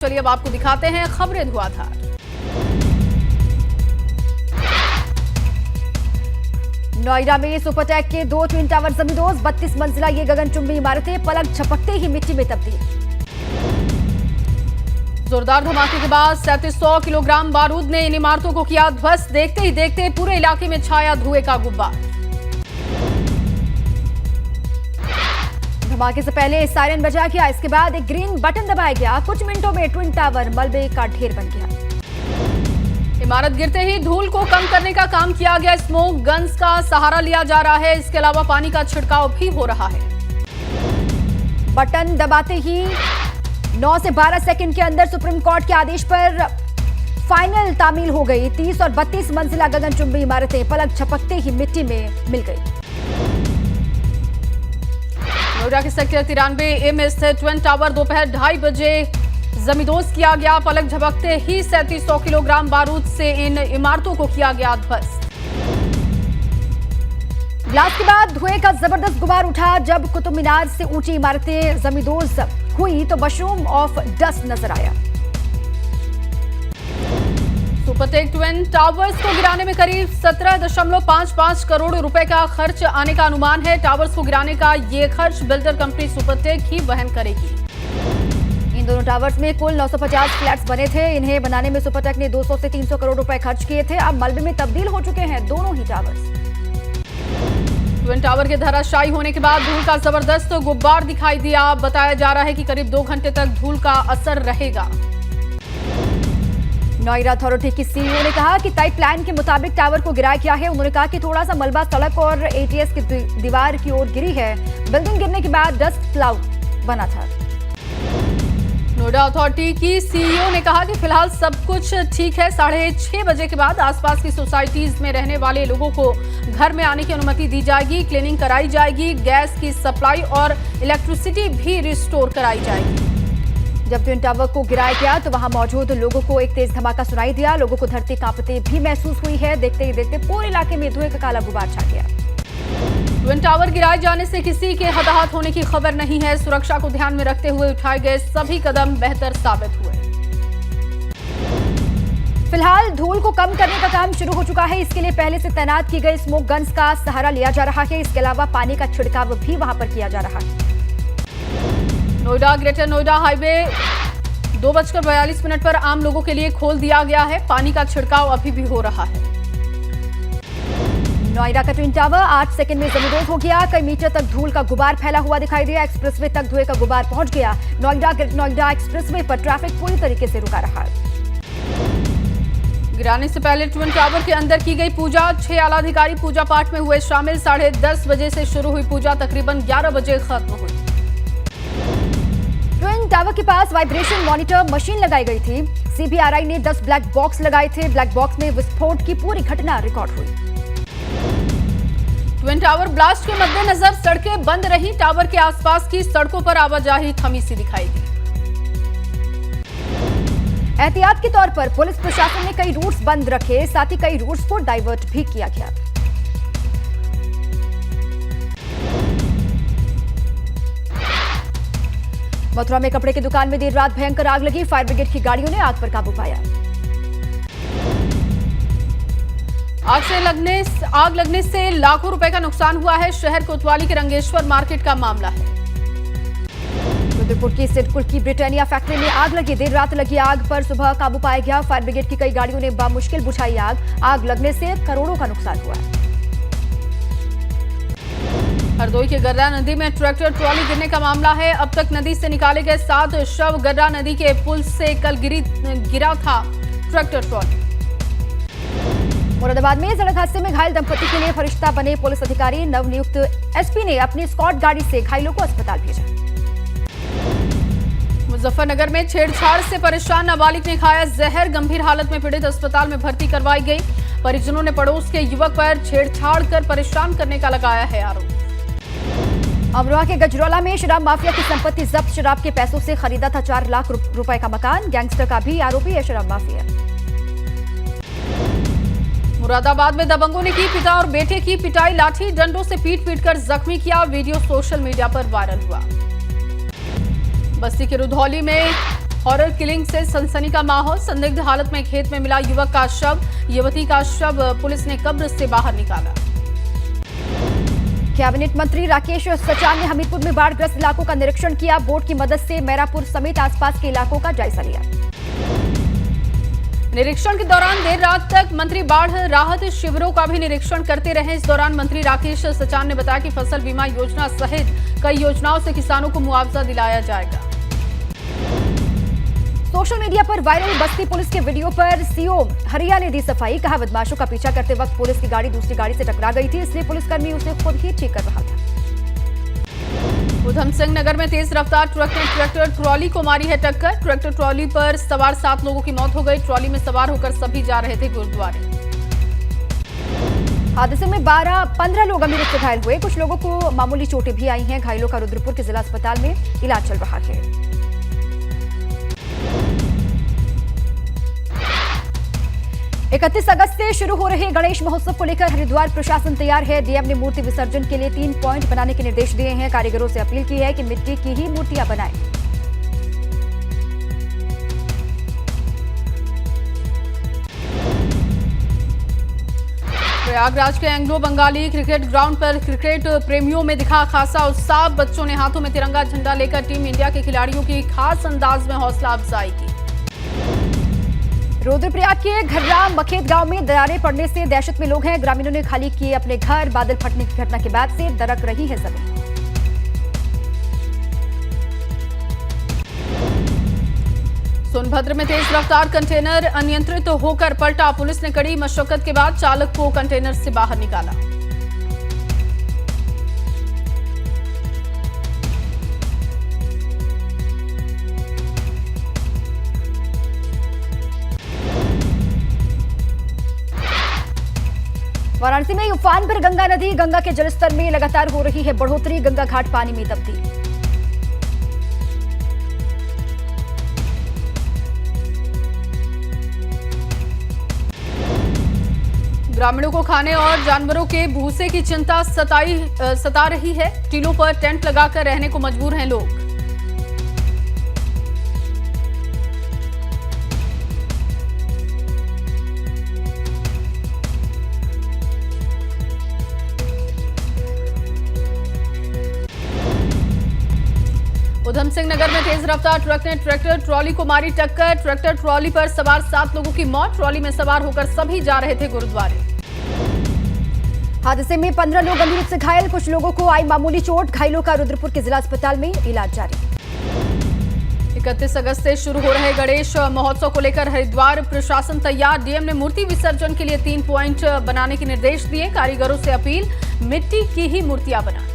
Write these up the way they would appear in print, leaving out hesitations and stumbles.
चलिए अब आपको दिखाते हैं खबरें धुआंधार। नोएडा में सुपरटेक के 2 ट्विन टावर जमींदोज, 32 मंजिला ये गगनचुंबी इमारतें पलक झपकते ही मिट्टी में तब्दील। जोरदार धमाके के बाद 3700 किलोग्राम बारूद ने इन इमारतों को किया ध्वस्त। देखते ही देखते पूरे इलाके में छाया धुएं का गुब्बार। धमाके से पहले सायरन बजा गया, इसके बाद एक ग्रीन बटन दबाया गया। कुछ मिनटों में ट्विन टावर मलबे का ढेर बन गया। इमारत गिरते ही धूल को कम करने का काम किया गया। स्मोक गन्स का सहारा लिया जा रहा है। इसके अलावा पानी का छिड़काव भी हो रहा है। बटन दबाते ही 9 से 12 सेकंड के अंदर सुप्रीम कोर्ट के आदेश पर फाइनल तामील हो गई। 30 और 32 मंजिला गगनचुंबी इमारतें पलक झपकते ही मिट्टी में मिल गई। नोएडा के सेक्टर 93A में स्थित ट्विन टावर दोपहर 2:30 बजे जमींदोज किया गया। पलक झपकते ही 3700 किलोग्राम बारूद से इन इमारतों को किया गया ध्वस्त। ब्लास्ट के बाद धुएं का जबरदस्त गुबार उठा। जब कुतुब मीनार से ऊंची इमारतें जमींदोज हुई तो मशरूम ऑफ डस्ट नजर आया। सुपरटेक ट्विन टावर्स को गिराने में करीब 17.55 करोड़ रुपए का खर्च आने का अनुमान है। टावर्स को गिराने का ये खर्च बिल्डर कंपनी सुपरटेक ही वहन करेगी। इन दोनों टावर्स में कुल 950 फ्लैट्स बने थे। इन्हें बनाने में सुपरटेक ने 200 से 300 करोड़ रुपए खर्च किए थे। अब मलबे में तब्दील हो चुके हैं दोनों ही टावर्स। ट्विन टावर के धराशायी होने के बाद धूल का जबरदस्त गुब्बार दिखाई दिया। बताया जा रहा है कि करीब 2 घंटे तक धूल का असर रहेगा। नोएडा अथॉरिटी की सीईओ ने कहा कि तय प्लान के मुताबिक टावर को गिराया गया है। उन्होंने कहा कि थोड़ा सा मलबा सड़क और एटीएस की दीवार की ओर गिरी है। बिल्डिंग गिरने के बाद डस्ट क्लाउड बना था। नोएडा अथॉरिटी की सीईओ ने कहा कि फिलहाल सब कुछ ठीक है। 6:30 बजे के बाद आसपास की सोसाइटीज में रहने वाले लोगों को घर में आने की अनुमति दी जाएगी। क्लीनिंग कराई जाएगी। गैस की सप्लाई और इलेक्ट्रिसिटी भी रिस्टोर कराई जाएगी। जब ट्विन टावर को गिराया गया तो वहां मौजूद लोगों को एक तेज धमाका सुनाई दिया। लोगों को धरती कांपते भी महसूस हुई है। देखते ही देखते पूरे इलाके में धुएं का काला गुबार छा गया। ट्विन टावर गिराए जाने से किसी के हताहत होने की खबर नहीं है। सुरक्षा को ध्यान में रखते हुए उठाए गए सभी कदम बेहतर साबित हुए। फिलहाल धूल को कम करने का काम शुरू हो चुका है। इसके लिए पहले से तैनात की गई स्मोक गन्स का सहारा लिया जा रहा है। इसके अलावा पानी का छिड़काव भी वहां पर किया जा रहा है। नोएडा ग्रेटर नोएडा हाईवे 2:42 पर आम लोगों के लिए खोल दिया गया है। पानी का छिड़काव अभी भी हो रहा है। नोएडा का ट्विन टावर 8 सेकंड में जमींदोज हो गया। कई मीटर तक धूल का गुबार फैला हुआ दिखाई दिया। एक्सप्रेसवे तक धुएं का गुबार पहुंच गया। नोएडा एक्सप्रेसवे पर ट्रैफिक पूरी तरीके से रुका रहा। गिराने से पहले ट्विन टावर के अंदर की गई पूजा। 6 आला अधिकारी पूजा पाठ में हुए शामिल। 10:30 बजे से शुरू हुई पूजा तकरीबन 11 बजे खत्म हुई। ट्विन टावर के पास वाइब्रेशन मॉनिटर मशीन लगाई गई थी। सीबीआरआई ने 10 ब्लैक बॉक्स लगाए थे। ब्लैक बॉक्स में विस्फोट की पूरी घटना रिकॉर्ड हुई। ट्विन टावर ब्लास्ट के मद्देनजर सड़कें बंद रही। टावर के आसपास की सड़कों पर आवाजाही थमी सी दिखाई दी। एहतियात के तौर पर पुलिस प्रशासन ने कई रूट्स बंद रखे। साथ ही कई रूट्स को डाइवर्ट भी किया गया। मथुरा में कपड़े की दुकान में देर रात भयंकर आग लगी। फायर ब्रिगेड की गाड़ियों ने आग पर काबू पाया। आग लगने से लाखों रुपए का नुकसान हुआ है। शहर कोतवाली के रंगेश्वर मार्केट का मामला है। रुद्रपुर की सिडकुल की ब्रिटानिया फैक्ट्री में आग लगी। देर रात लगी आग पर सुबह काबू पाया गया। फायर ब्रिगेड की कई गाड़ियों ने बामुश्किल बुझाई आग। आग लगने से करोड़ों का नुकसान हुआ है। हरदोई के गर्रा नदी में ट्रैक्टर ट्रॉली गिरने का मामला है। अब तक नदी से निकाले गए 7 शव। गर्रा नदी के पुल से कल गिरा था ट्रैक्टर ट्रॉली। मुरादाबाद में सड़क हादसे में घायल दंपति के लिए फरिश्ता बने पुलिस अधिकारी। नवनियुक्त एसपी ने अपनी स्कॉट गाड़ी से घायलों को अस्पताल भेजा। मुजफ्फरनगर में छेड़छाड़ से परेशान नाबालिग ने खाया जहर। गंभीर हालत में पीड़ित अस्पताल में भर्ती करवाई गई। परिजनों ने पड़ोस के युवक पर छेड़छाड़ कर परेशान करने का लगाया है आरोप। अमरोहा के गजरौला में शराब माफिया की संपत्ति जब्त। शराब के पैसों से खरीदा था 4 लाख रुपए का मकान। गैंगस्टर का भी आरोपी है शराब माफिया। मुरादाबाद में दबंगों ने की पिता और बेटे की पिटाई। लाठी डंडों से पीट कर जख्मी किया। वीडियो सोशल मीडिया पर वायरल हुआ। बस्ती के रुधौली में हॉरर किलिंग से सनसनी का माहौल। संदिग्ध हालत में खेत में मिला युवक का शव। युवती का शव पुलिस ने कब्र से बाहर निकाला। कैबिनेट मंत्री राकेश सचान ने हमीरपुर में बाढ़ग्रस्त इलाकों का निरीक्षण किया। बोट की मदद से मैरापुर समेत आसपास के इलाकों का जायजा लिया। निरीक्षण के दौरान देर रात तक मंत्री बाढ़ राहत शिविरों का भी निरीक्षण करते रहे। इस दौरान मंत्री राकेश सचान ने बताया कि फसल बीमा योजना सहित कई योजनाओं से किसानों को मुआवजा दिलाया जाएगा। सोशल मीडिया पर वायरल बस्ती पुलिस के वीडियो पर सीओ हरिया ने दी सफाई। कहा, बदमाशों का पीछा करते वक्त पुलिस की गाड़ी दूसरी गाड़ी से टकरा गई थी, इसलिए पुलिसकर्मी उसे खुद ही ठीक कर रहा था। उधम सिंह नगर में तेज रफ्तार ट्रक ने ट्रैक्टर ट्रॉली को मारी है टक्कर। ट्रैक्टर ट्रॉली पर सवार 7 लोगों की मौत हो गई। ट्रॉली में सवार होकर सभी जा रहे थे गुरुद्वारे। हादसे में 15 लोग गंभीर रूप से घायल हुए। कुछ लोगों को मामूली चोटें भी आई हैं। घायलों का रुद्रपुर के जिला अस्पताल में इलाज चल रहा है। 31 अगस्त से शुरू हो रहे गणेश महोत्सव को लेकर हरिद्वार प्रशासन तैयार है। डीएम ने मूर्ति विसर्जन के लिए 3 पॉइंट बनाने के निर्देश दिए हैं। कारीगरों से अपील की है कि मिट्टी की ही मूर्तियां बनाएं। प्रयागराज के एंग्लो बंगाली क्रिकेट ग्राउंड पर क्रिकेट प्रेमियों में दिखा खासा उत्साह। बच्चों ने हाथों में तिरंगा झंडा लेकर टीम इंडिया के खिलाड़ियों की खास अंदाज में हौसला अफजाई की। रुद्रप्रयाग के घर्रा मखेत गांव में दरारें पड़ने से दहशत में लोग हैं। ग्रामीणों ने खाली किए अपने घर। बादल फटने की घटना के बाद से दरक रही है जमीन। सोनभद्र में तेज रफ्तार कंटेनर अनियंत्रित होकर पलटा। पुलिस ने कड़ी मशक्कत के बाद चालक को कंटेनर से बाहर निकाला। वाराणसी में उफान पर गंगा नदी। गंगा के जलस्तर में लगातार हो रही है बढ़ोतरी। गंगा घाट पानी में तब्दील। ग्रामीणों को खाने और जानवरों के भूसे की चिंता सता रही है। टीलों पर टेंट लगाकर रहने को मजबूर हैं लोग। उधम सिंह नगर में तेज रफ्तार ट्रक ने ट्रैक्टर ट्रॉली को मारी टक्कर। ट्रैक्टर ट्रॉली पर सवार 7 लोगों की मौत। ट्रॉली में सवार होकर सभी जा रहे थे गुरुद्वारे। हादसे में 15 लोग गंभीर रूप से घायल। कुछ लोगों को आई मामूली चोट। घायलों का रुद्रपुर के जिला अस्पताल में इलाज जारी। 31 अगस्त से शुरू हो रहे गणेश महोत्सव को लेकर हरिद्वार प्रशासन तैयार। डीएम ने मूर्ति विसर्जन के लिए 3 पॉइंट बनाने के निर्देश दिए। कारीगरों से अपील, मिट्टी की ही मूर्तियां बनाएं।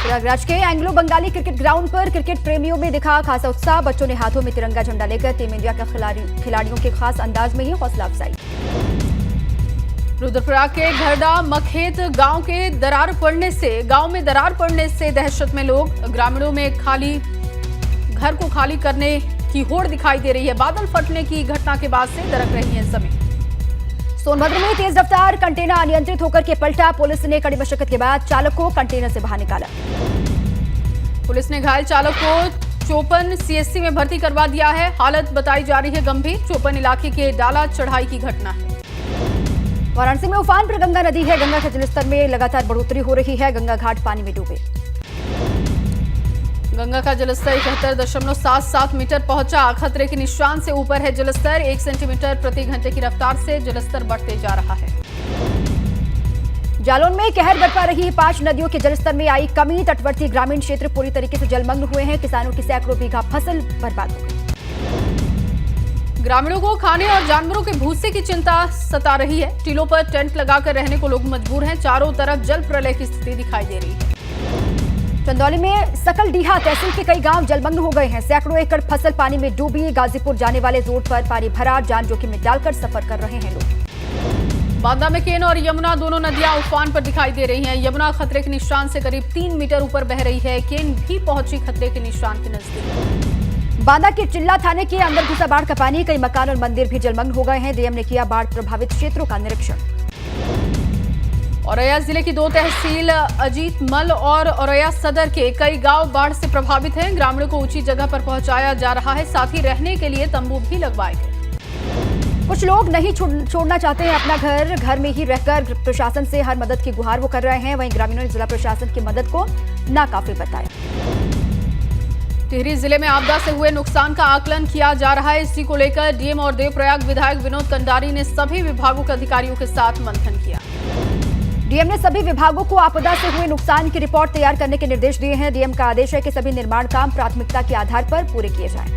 प्रयागराज के एंग्लो बंगाली क्रिकेट ग्राउंड पर क्रिकेट प्रेमियों में दिखा खासा उत्साह। बच्चों ने हाथों में तिरंगा झंडा लेकर टीम इंडिया के खिलाड़ियों के खास अंदाज में ही हौसला अफजाई। रुद्रप्रयाग के घरडा मखेत गांव में दरार पड़ने से दहशत में लोग। ग्रामीणों में घर को खाली करने की होड़ दिखाई दे रही है। बादल फटने की घटना के बाद से दरक रही है जमीन। सोनभद्र में तेज रफ्तार कंटेनर अनियंत्रित होकर के पलटा। पुलिस ने कड़ी मशक्कत के बाद चालक को कंटेनर से बाहर निकाला। पुलिस ने घायल चालक को चोपन सीएससी में भर्ती करवा दिया है। हालत बताई जा रही है गंभीर। चोपन इलाके के डाला चढ़ाई की घटना है। वाराणसी में उफान पर गंगा नदी है। गंगा के जलस्तर में लगातार बढ़ोतरी हो रही है। गंगा घाट पानी में डूबे। गंगा का जलस्तर 71.77 मीटर पहुंचा। खतरे के निशान से ऊपर है जलस्तर। 1 सेंटीमीटर प्रति घंटे की रफ्तार से जलस्तर बढ़ते जा रहा है। जालौन में कहर बरपा रही 5 नदियों के जलस्तर में आई कमी। तटवर्ती ग्रामीण क्षेत्र पूरी तरीके से जलमग्न हुए हैं। किसानों की सैकड़ों बीघा फसल बर्बाद हो गई। ग्रामीणों को खाने और जानवरों के भूसे की चिंता सता रही है। टीलों पर टेंट लगाकर रहने को लोग मजबूर हैं। चारों तरफ जल प्रलय की स्थिति दिखाई दे रही है। चंदौली में सकलडीहा तहसील के कई गांव जलमग्न हो गए हैं। सैकड़ों एकड़ फसल पानी में डूबी। गाजीपुर जाने वाले रोड पर पानी भरा। जान जोखिम में डालकर सफर कर रहे हैं लोग। बांदा में केन और यमुना दोनों नदियां उफान पर दिखाई दे रही हैं। यमुना खतरे के निशान से करीब 3 मीटर ऊपर बह रही है। केन भी पहुंची खतरे के निशान के नजदीक। बांदा के चिल्ला थाने के अंदर घुसा बाढ़ का पानी। कई मकान और मंदिर भी जलमग्न हो गए हैं। डीएम ने किया बाढ़ प्रभावित क्षेत्रों का निरीक्षण। औरैया जिले की 2 तहसील अजीतमल और औरैया सदर के कई गांव बाढ़ से प्रभावित हैं। ग्रामीणों को ऊंची जगह पर पहुंचाया जा रहा है, साथ ही रहने के लिए तंबू भी लगवाए गए। कुछ लोग नहीं छोड़ना चाहते हैं अपना घर में ही रहकर प्रशासन से हर मदद की गुहार वो कर रहे हैं। वहीं ग्रामीणों ने जिला प्रशासन की मदद को नाकाफी बताया। टिहरी जिले में आपदा से हुए नुकसान का आकलन किया जा रहा है। इसी को लेकर डीएम और देवप्रयाग विधायक विनोद कंडारी ने सभी विभागों के अधिकारियों के साथ मंथन किया। डीएम ने सभी विभागों को आपदा से हुए नुकसान की रिपोर्ट तैयार करने के निर्देश दिए हैं। डीएम का आदेश है कि सभी निर्माण काम प्राथमिकता के आधार पर पूरे किए जाएं।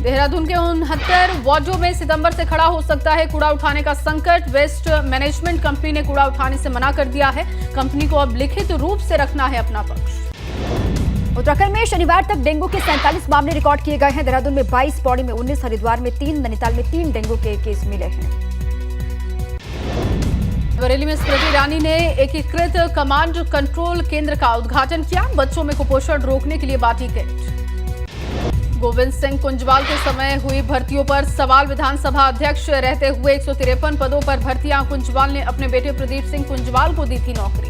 देहरादून के 69 वार्डों में सितंबर से खड़ा हो सकता है कूड़ा उठाने का संकट। वेस्ट मैनेजमेंट कंपनी ने कूड़ा उठाने से मना कर दिया है। कंपनी को अब लिखित रूप से रखना है अपना पक्ष। उत्तराखंड में शनिवार तक डेंगू के 47 मामले रिकॉर्ड किए गए हैं। देहरादून में 22, पौड़ी में 19, हरिद्वार में 3, नैनीताल में 3 डेंगू के केस मिले हैं। बरेली में स्मृति ईरानी ने एकीकृत कमांड कंट्रोल केंद्र का उद्घाटन किया। बच्चों में कुपोषण रोकने के लिए बांटी किट। गोविंद सिंह कुंजवाल के समय हुई भर्तियों पर सवाल। विधानसभा अध्यक्ष रहते हुए 153 पदों पर भर्तियां। कुंजवाल ने अपने बेटे प्रदीप सिंह कुंजवाल को दी थी नौकरी।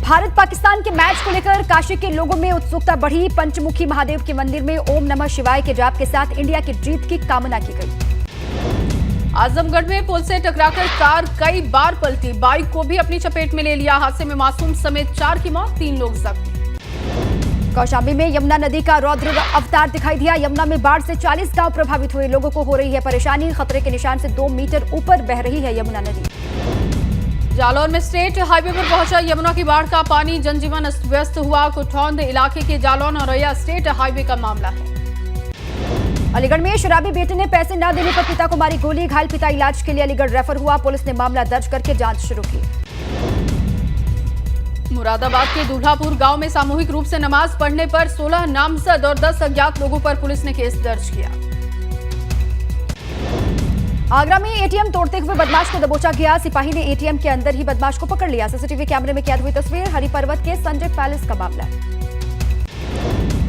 भारत पाकिस्तान के मैच को लेकर काशी के लोगों में उत्सुकता बढ़ी। पंचमुखी महादेव के मंदिर में ओम नमः शिवाय के जाप के साथ इंडिया की जीत की कामना की गई। आजमगढ़ में पुल से टकराकर कार कई बार पलटी। बाइक को भी अपनी चपेट में ले लिया। हादसे में मासूम समेत 4 की मौत, 3 लोग जख्मी। कौशाम्बी में यमुना नदी का रौद्र अवतार दिखाई दिया। यमुना में बाढ़ से 40 गांव प्रभावित हुए। लोगों को हो रही है परेशानी। खतरे के निशान से 2 मीटर ऊपर बह रही है यमुना नदी। जालौर में स्टेट हाईवे पर पहुंचा यमुना की बाढ़ का पानी। जनजीवन अस्त व्यस्त हुआ। कुठौंद इलाके के जालौन और औरैया स्टेट हाईवे का मामला है। अलीगढ़ में शराबी बेटे ने पैसे न देने पर पिता को मारी गोली। घायल पिता इलाज के लिए अलीगढ़ रेफर हुआ। पुलिस ने मामला दर्ज करके जांच शुरू की। मुरादाबाद के दूल्हापुर गांव में सामूहिक रूप से नमाज पढ़ने पर 16 नामजद और 10 अज्ञात लोगों पर पुलिस ने केस दर्ज किया। आगरा में एटीएम तोड़ते हुए बदमाश को दबोचा गया। सिपाही ने एटीएम के अंदर ही बदमाश को पकड़ लिया। सीसीटीवी कैमरे में कैद हुई तस्वीर। हरिपर्वत के संजय पैलेस का मामला है।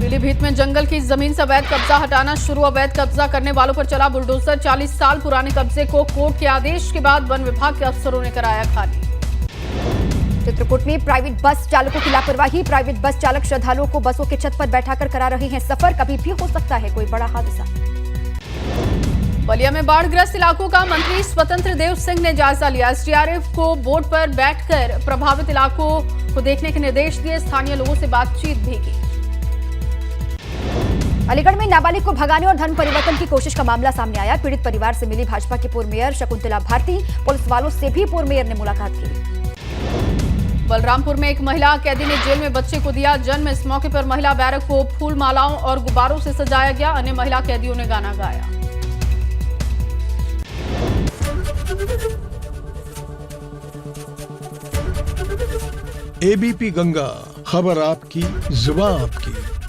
पीलीभीत में जंगल की जमीन से अवैध कब्जा हटाना शुरू। अवैध कब्जा करने वालों पर चला बुलडोजर। 40 साल पुराने कब्जे को कोर्ट के आदेश के बाद वन विभाग के अफसरों ने कराया खाली। चित्रकूट में प्राइवेट बस चालकों की लापरवाही। प्राइवेट बस चालक श्रद्धालुओं को बसों के छत पर बैठाकर करा रहे हैं सफर। कभी भी हो सकता है कोई बड़ा हादसा। बलिया में बाढ़ग्रस्त इलाकों का मंत्री स्वतंत्र देव सिंह ने जायजा लिया। एसडीआरएफ को बोट पर बैठकर प्रभावित इलाकों को देखने के निर्देश दिए। स्थानीय लोगों से बातचीत भी की। अलीगढ़ में नाबालिग को भगाने और धर्म परिवर्तन की कोशिश का मामला सामने आया। पीड़ित परिवार से मिली भाजपा की पूर्व मेयर शकुंतला भारती। पुलिस वालों से भी पूर्व मेयर ने मुलाकात की। बलरामपुर में एक महिला कैदी ने जेल में बच्चे को दिया जन्म। इस मौके पर महिला बैरक को फूल मालाओं और गुब्बारों से सजाया गया। अन्य महिला कैदियों ने गाना गाया। एबीपी गंगा, खबर आपकी, जुबान आपकी।